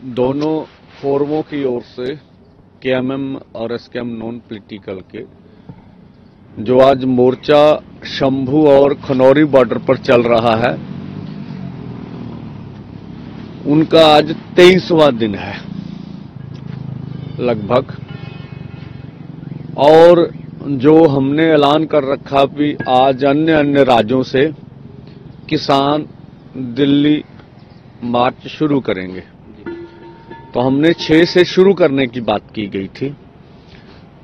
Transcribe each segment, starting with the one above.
दोनों फोरमों की ओर से केएमएम और एसकेएम नॉन पॉलिटिकल के जो आज मोर्चा शंभू और खनौरी बॉर्डर पर चल रहा है, उनका आज 23वां दिन है लगभग। और जो हमने ऐलान कर रखा भी आज अन्य अन्य राज्यों से किसान दिल्ली मार्च शुरू करेंगे, तो हमने 6 से शुरू करने की बात की गई थी।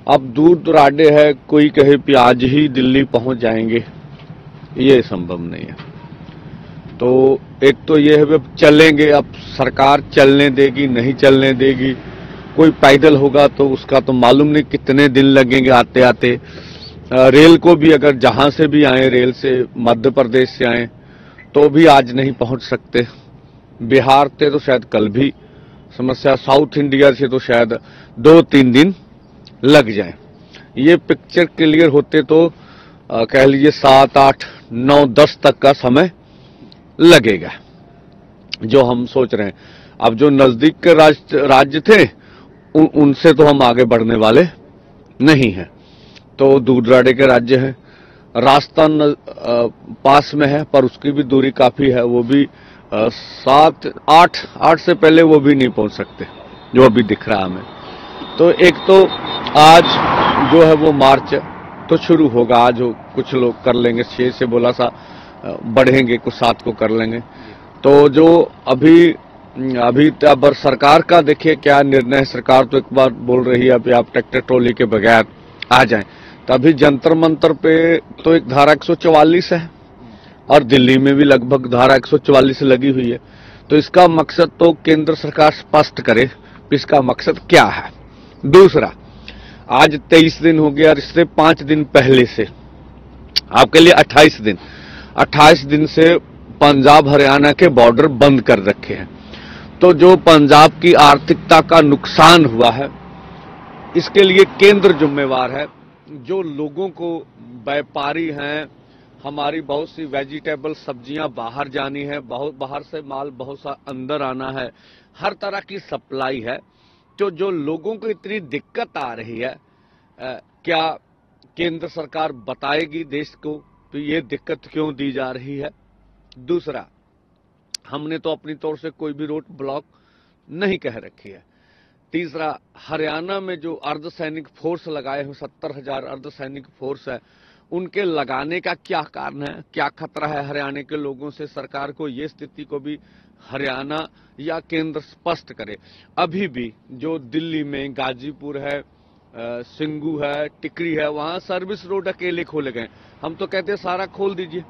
अब दूर दुराडे है, कोई कहे कि आज ही दिल्ली पहुंच जाएंगे, ये संभव नहीं है। तो एक तो ये है अब चलेंगे, अब सरकार चलने देगी नहीं चलने देगी, कोई पैदल होगा तो उसका तो मालूम नहीं कितने दिन लगेंगे आते आते। रेल को भी अगर जहां से भी आए, रेल से मध्य प्रदेश से आए तो भी आज नहीं पहुंच सकते। बिहार से तो शायद कल भी समस्या, साउथ इंडिया से तो शायद 2-3 दिन लग जाए। ये पिक्चर क्लियर होते तो कह लीजिए 7, 8, 9, 10 तक का समय लगेगा, जो हम सोच रहे हैं। अब जो नजदीक के राज्य थे उनसे तो हम आगे बढ़ने वाले नहीं हैं, तो दूर दराडे के राज्य हैं। राजस्थान पास में है पर उसकी भी दूरी काफी है, वो भी 7, 8 से पहले वो भी नहीं पहुंच सकते, जो अभी दिख रहा हमें। तो एक तो आज जो है वो मार्च तो शुरू होगा, आज कुछ लोग कर लेंगे, 6 से बोला सा बढ़ेंगे, कुछ 7 को कर लेंगे। तो जो अभी अब सरकार का देखिए क्या निर्णय है। सरकार तो एक बार बोल रही है अभी आप ट्रैक्टर ट्रॉली के बगैर आ जाएं, तो अभी जंतर मंतर पे तो एक धारा 144 है और दिल्ली में भी लगभग धारा 144 लगी हुई है। तो इसका मकसद तो केंद्र सरकार स्पष्ट करे, इसका मकसद क्या है। दूसरा, आज 23 दिन हो गया और इससे 5 दिन पहले से आपके लिए 28 दिन से पंजाब हरियाणा के बॉर्डर बंद कर रखे हैं। तो जो पंजाब की आर्थिकता का नुकसान हुआ है, इसके लिए केंद्र जिम्मेवार है। जो लोगों को, व्यापारी हैं, हमारी बहुत सी वेजिटेबल सब्जियां बाहर जानी है, बाहर से माल बहुत सा अंदर आना है, हर तरह की सप्लाई है। तो जो लोगों को इतनी दिक्कत आ रही है, क्या केंद्र सरकार बताएगी देश को तो ये दिक्कत क्यों दी जा रही है। दूसरा, हमने तो अपनी तौर से कोई भी रोड ब्लॉक नहीं कह रखी है। तीसरा, हरियाणा में जो अर्धसैनिक फोर्स लगाए हैं, 70,000 अर्धसैनिक फोर्स है, उनके लगाने का क्या कारण है, क्या खतरा है हरियाणा के लोगों से। सरकार को ये स्थिति को भी हरियाणा या केंद्र स्पष्ट करे। अभी भी जो दिल्ली में गाजीपुर है, सिंगू है, टिकरी है, वहां सर्विस रोड अकेले खोले गए। हम तो कहते हैं सारा खोल दीजिए,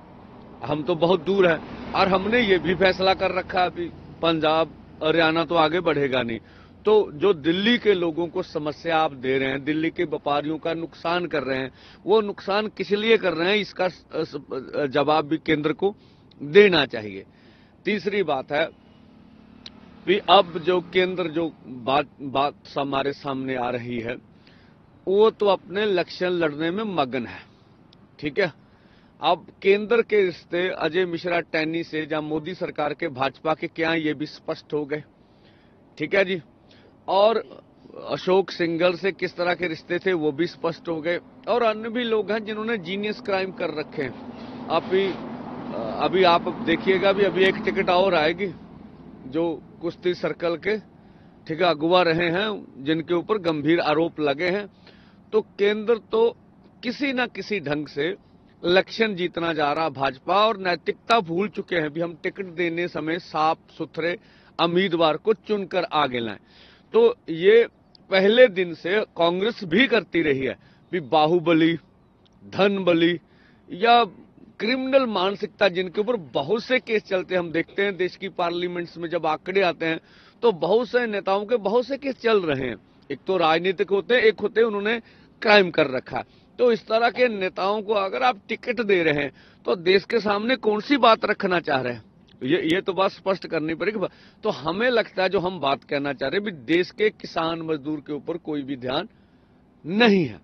हम तो बहुत दूर है। और हमने ये भी फैसला कर रखा है अभी पंजाब हरियाणा तो आगे बढ़ेगा नहीं। तो जो दिल्ली के लोगों को समस्या आप दे रहे हैं, दिल्ली के व्यापारियों का नुकसान कर रहे हैं, वो नुकसान किस लिए कर रहे हैं, इसका जवाब भी केंद्र को देना चाहिए। तीसरी बात है कि अब जो केंद्र जो बात हमारे सामने आ रही है, वो तो अपने इलेक्शन लड़ने में मगन है, ठीक है। अब केंद्र के रिश्ते अजय मिश्रा टैनी से या मोदी सरकार के भाजपा के क्या, ये भी स्पष्ट हो गए, ठीक है जी। और अशोक सिंघल से किस तरह के रिश्ते थे वो भी स्पष्ट हो गए। और अन्य भी लोग हैं जिन्होंने जीनियस क्राइम कर रखे हैं। अभी आप देखिएगा भी, अभी एक टिकट और आएगी जो कुश्ती सर्कल के, ठीक है, अगुवा रहे हैं, जिनके ऊपर गंभीर आरोप लगे हैं। तो केंद्र तो किसी न किसी ढंग से इलेक्शन जीतना जा रहा भाजपा, और नैतिकता भूल चुके हैं भी हम टिकट देने समय साफ सुथरे उम्मीदवार को चुनकर आगे लाएं। तो ये पहले दिन से कांग्रेस भी करती रही है भी बाहुबली, धन बली या क्रिमिनल मानसिकता, जिनके ऊपर बहुत से केस चलते हैं। हम देखते हैं देश की पार्लियामेंट्स में जब आंकड़े आते हैं तो बहुत से नेताओं के बहुत से केस चल रहे हैं। एक तो राजनीतिक होते हैं, एक होते हैं उन्होंने क्राइम कर रखा। तो इस तरह के नेताओं को अगर आप टिकट दे रहे हैं तो देश के सामने कौन सी बात रखना चाह रहे हैं, ये तो बात स्पष्ट करनी पड़ेगी। तो हमें लगता है जो हम बात कहना चाह रहे हैं, देश के किसान मजदूर के ऊपर कोई भी ध्यान नहीं है।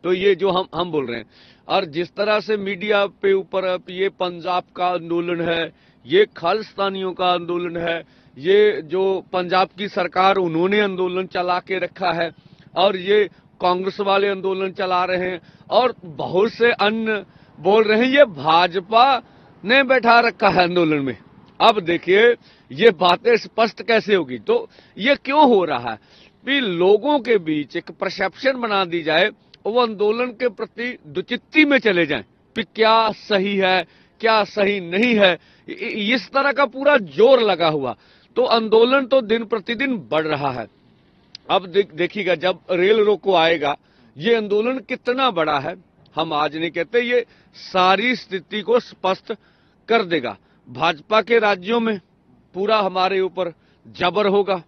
तो ये जो हम बोल रहे हैं, और जिस तरह से मीडिया पे ऊपर ये पंजाब का आंदोलन है, ये खालिस्तानियों का आंदोलन है, ये जो पंजाब की सरकार उन्होंने आंदोलन चला के रखा है, और ये कांग्रेस वाले आंदोलन चला रहे हैं, और बहुत से अन्य बोल रहे हैं ये भाजपा ने बैठा रखा है आंदोलन में। अब देखिए ये बातें स्पष्ट कैसे होगी। तो ये क्यों हो रहा है कि लोगों के बीच एक परसेप्शन बना दी जाए, वो आंदोलन के प्रति दुचित्ती में चले जाएं कि क्या सही है क्या सही नहीं है, इस तरह का पूरा जोर लगा हुआ। तो आंदोलन तो दिन प्रतिदिन बढ़ रहा है। अब देखिएगा जब रेल रोको आएगा ये आंदोलन कितना बड़ा है, हम आज नहीं कहते, ये सारी स्थिति को स्पष्ट कर देगा। भाजपा के राज्यों में पूरा हमारे ऊपर जबर होगा,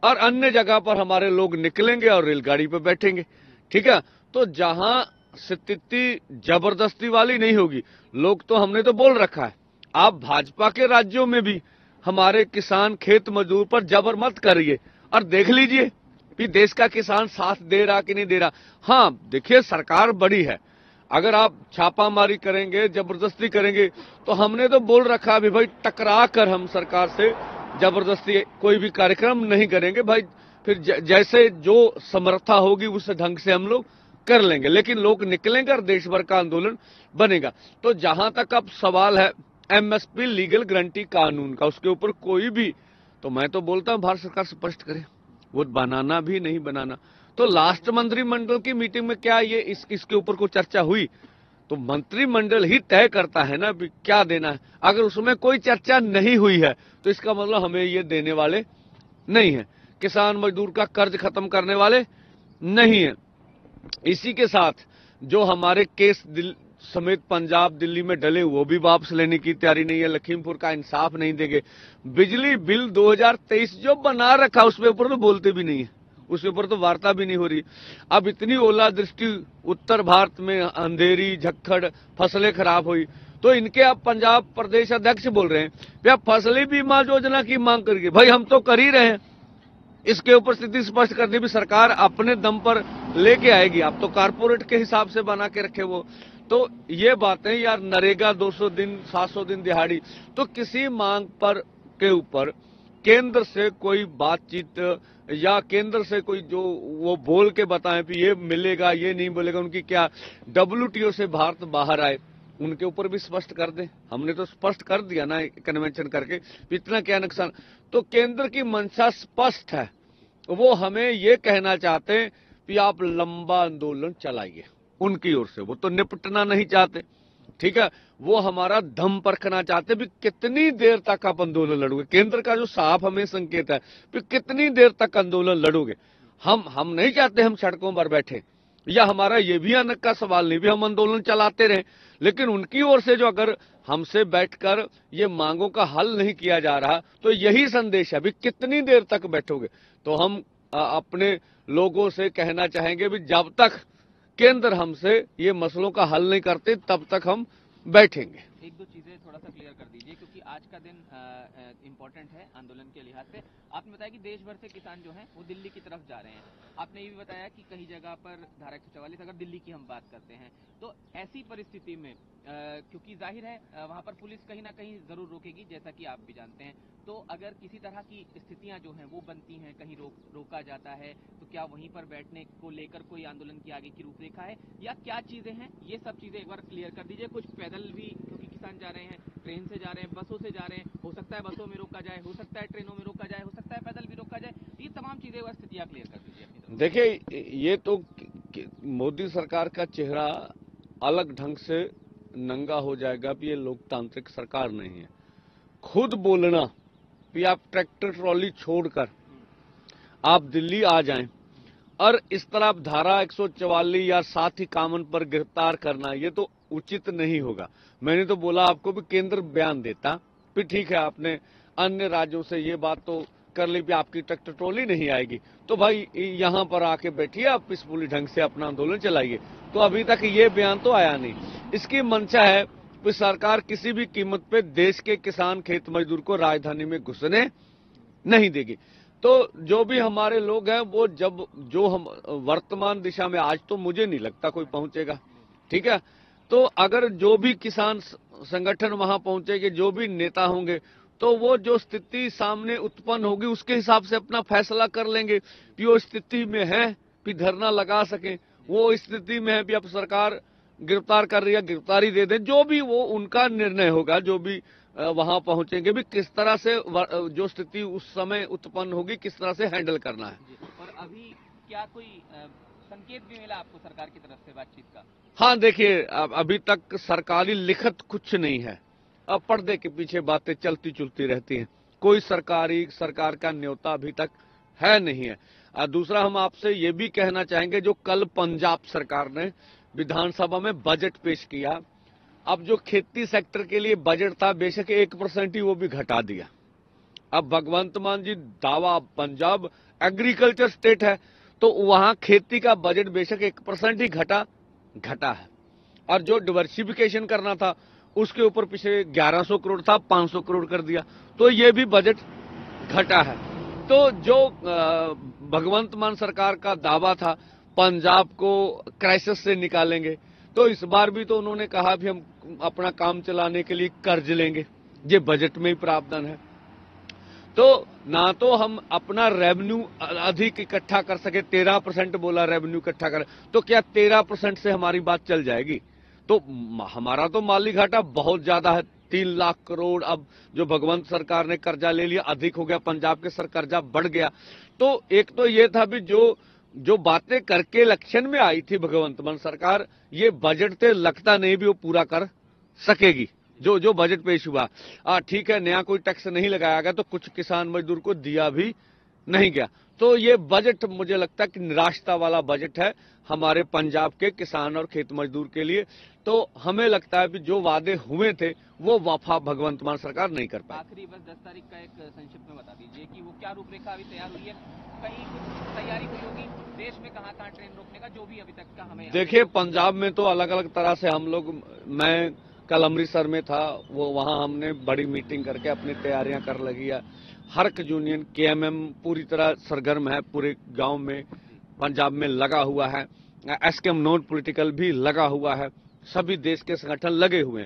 और अन्य जगह पर हमारे लोग निकलेंगे और रेलगाड़ी पर बैठेंगे। ठीक है, तो जहां स्थिति जबरदस्ती वाली नहीं होगी, लोग तो हमने तो बोल रखा है, आप भाजपा के राज्यों में भी हमारे किसान खेत मजदूर पर जबर मत करिए, और देख लीजिए कि देश का किसान साथ दे रहा कि नहीं दे रहा। हाँ देखिए सरकार बड़ी है, अगर आप छापामारी करेंगे जबरदस्ती करेंगे तो हमने तो बोल रखा है भाई टकरा कर हम सरकार से जबरदस्ती कोई भी कार्यक्रम नहीं करेंगे भाई, फिर जैसे जो समर्था होगी उस ढंग से हम लोग कर लेंगे, लेकिन लोग निकलेंगे और देश भर का आंदोलन बनेगा। तो जहां तक अब सवाल है एमएसपी लीगल गारंटी कानून का, उसके ऊपर कोई भी, तो मैं तो बोलता हूं भारत सरकार स्पष्ट करे, वो बनाना भी नहीं बनाना। तो लास्ट मंत्रिमंडल की मीटिंग में क्या ये इसके ऊपर कोई चर्चा हुई? तो मंत्रिमंडल ही तय करता है ना भी क्या देना है। अगर उसमें कोई चर्चा नहीं हुई है तो इसका मतलब हमें ये देने वाले नहीं है, किसान मजदूर का कर्ज खत्म करने वाले नहीं है। इसी के साथ जो हमारे केस समेत पंजाब दिल्ली में डले वो भी वापस लेने की तैयारी नहीं है, लखीमपुर का इंसाफ नहीं देंगे। बिजली बिल 2023 जो बना रखा उसके ऊपर तो बोलते भी नहीं है, उसके ऊपर तो वार्ता भी नहीं हो रही। अब इतनी ओलावृष्टि उत्तर भारत में, अंधेरी झक्खड़, फसलें खराब हुई, तो इनके अब पंजाब प्रदेश अध्यक्ष बोल रहे हैं भैया फसली बीमा योजना की मांग करिए। भाई हम तो कर ही रहे हैं, इसके ऊपर स्थिति स्पष्ट कर दी भी सरकार अपने दम पर लेके आएगी। आप तो कारपोरेट के हिसाब से बना के रखे वो। तो ये बातें यार, नरेगा 200 दिन 700 दिन दिहाड़ी, तो किसी मांग पर के ऊपर केंद्र से कोई बातचीत या केंद्र से कोई जो वो बोल के बताएं कि ये मिलेगा ये नहीं मिलेगा, उनकी क्या WTO से भारत बाहर आए उनके ऊपर भी स्पष्ट कर दें। हमने तो स्पष्ट कर दिया ना कन्वेंशन करके, इतना क्या नुकसान। तो केंद्र की मंशा स्पष्ट है, वो हमें ये कहना चाहते हैं कि आप लंबा आंदोलन चलाइए उनकी ओर से, वो तो निपटना नहीं चाहते। ठीक है, वो हमारा दम परखना चाहते भी कितनी देर तक आप आंदोलन लड़ोगे। केंद्र का जो साफ हमें संकेत है कि कितनी देर तक आंदोलन लड़ोगे। हम नहीं चाहते हम सड़कों पर बैठे, या हमारा ये भी अनक का सवाल नहीं भी हम आंदोलन चलाते रहे, लेकिन उनकी ओर से जो अगर हमसे बैठकर ये मांगों का हल नहीं किया जा रहा तो यही संदेश है भी कितनी देर तक बैठोगे। तो हम अपने लोगों से कहना चाहेंगे भी जब तक केंद्र हमसे ये मसलों का हल नहीं करते तब तक हम बैठेंगे। एक दो चीजें थोड़ा सा क्लियर कर दीजिए, क्योंकि आज का दिन इम्पोर्टेंट है आंदोलन के लिहाज से। आपने बताया कि देश भर से किसान जो हैं वो दिल्ली की तरफ जा रहे हैं। आपने ये भी बताया कि कई जगह पर धारा 144, अगर दिल्ली की हम बात करते हैं तो ऐसी परिस्थिति में क्योंकि जाहिर है वहां पर पुलिस कहीं ना कहीं जरूर रोकेगी, जैसा कि आप भी जानते हैं। तो अगर किसी तरह की स्थितियां जो हैं वो बनती हैं, कहीं रोका जाता है, तो क्या वहीं पर बैठने को लेकर कोई आंदोलन की आगे की रूपरेखा है या क्या चीजें हैं, ये सब चीजें एक बार क्लियर कर दीजिए। कुछ पैदल भी क्योंकि किसान जा रहे हैं, ट्रेन से जा रहे हैं, बसों से जा रहे हैं, हो सकता है बसों में रोका जाए, हो सकता है ट्रेनों में रोका जाए, हो सकता है पैदल भी रोका जाए। ये तमाम चीजें और स्थितियां क्लियर कर दीजिए। देखिए ये तो मोदी सरकार का चेहरा अलग ढंग से नंगा हो जाएगा कि ये लोकतांत्रिक सरकार नहीं है। खुद बोलना कि आप ट्रैक्टर ट्रॉली छोड़कर आप दिल्ली आ जाएं और इस तरह आप धारा 144 या साथ ही कामन पर गिरफ्तार करना, ये तो उचित नहीं होगा। मैंने तो बोला आपको भी केंद्र बयान देता, फिर ठीक है आपने अन्य राज्यों से ये बात तो कर ली भी आपकी ट्रैक्टर ट्रॉली नहीं आएगी, तो भाई यहां पर आके बैठिए, आप पीसफुली ढंग से अपना आंदोलन चलाइए। तो अभी तक ये बयान तो आया नहीं। इसकी मंशा है कि सरकार किसी भी कीमत पे देश के किसान खेत मजदूर को राजधानी में घुसने नहीं देगी। तो जो भी हमारे लोग हैं वो जो हम वर्तमान दिशा में, आज तो मुझे नहीं लगता कोई पहुंचेगा, ठीक है, तो अगर जो भी किसान संगठन वहां पहुंचेंगे, जो भी नेता होंगे तो वो जो स्थिति सामने उत्पन्न होगी उसके हिसाब से अपना फैसला कर लेंगे कि वो स्थिति में है कि धरना लगा सकें, वो स्थिति में है भी अब सरकार गिरफ्तार कर रही है गिरफ्तारी दे दे, जो भी वो उनका निर्णय होगा, जो भी वहां पहुंचेंगे भी किस तरह से जो स्थिति उस समय उत्पन्न होगी किस तरह से हैंडल करना है। और अभी क्या कोई संकेत भी मिला आपको सरकार की तरफ से बातचीत का? हाँ देखिए, अभी तक सरकारी लिखित कुछ नहीं है, अब पर्दे के पीछे बातें चलती चुलती रहती हैं, कोई सरकार का न्योता अभी तक है नहीं है। दूसरा हम आपसे ये भी कहना चाहेंगे, जो कल पंजाब सरकार ने विधानसभा में बजट पेश किया, अब जो खेती सेक्टर के लिए बजट था बेशक 1% ही वो भी घटा दिया। अब भगवंत मान जी दावा, पंजाब एग्रीकल्चर स्टेट है तो वहां खेती का बजट बेशक 1% ही घटा है, और जो डिवर्सिफिकेशन करना था उसके ऊपर पिछले 1100 करोड़ था 500 करोड़ कर दिया, तो ये भी बजट घटा है। तो जो भगवंत मान सरकार का दावा था पंजाब को क्राइसिस से निकालेंगे, तो इस बार भी तो उन्होंने कहा भी हम अपना काम चलाने के लिए कर्ज लेंगे, ये बजट में ही प्रावधान है। तो ना तो हम अपना रेवेन्यू अधिक इकट्ठा कर सके, 13% बोला रेवेन्यू इकट्ठा कर, तो क्या 13% से हमारी बात चल जाएगी? तो हमारा तो माली घाटा बहुत ज्यादा है, 3 लाख करोड़। अब जो भगवंत सरकार ने कर्जा ले लिया अधिक हो गया, पंजाब के सर कर्जा बढ़ गया। तो एक तो ये था भी जो बातें करके इलेक्शन में आई थी भगवंत मान सरकार, ये बजट से लगता नहीं भी वो पूरा कर सकेगी। जो बजट पेश हुआ, ठीक है, नया कोई टैक्स नहीं लगाया गया तो कुछ किसान मजदूर को दिया भी नहीं गया, तो ये बजट मुझे लगता है कि निराशता वाला बजट है हमारे पंजाब के किसान और खेत मजदूर के लिए। तो हमें लगता है कि जो वादे हुए थे वो वफा भगवंत मान सरकार नहीं कर पाई। आखिरी बस 10 तारीख का एक संक्षिप्त में बता दीजिए कि वो क्या रूपरेखा अभी तैयार हुई है, कहीं कुछ तैयारी हुई होगी देश में, कहाँ ट्रेन रोकने का, जो भी अभी तक का हमें। देखिए, पंजाब में तो अलग अलग तरह से हम लोग, मैं कल अमृतसर में था, वो वहां हमने बड़ी मीटिंग करके अपनी तैयारियां कर लगी है। हर्क यूनियन केएमएम पूरी तरह सरगर्म है, पूरे गांव में पंजाब में लगा हुआ है, एसकेएम नॉन पॉलिटिकल भी लगा हुआ है, सभी देश के संगठन लगे हुए हैं।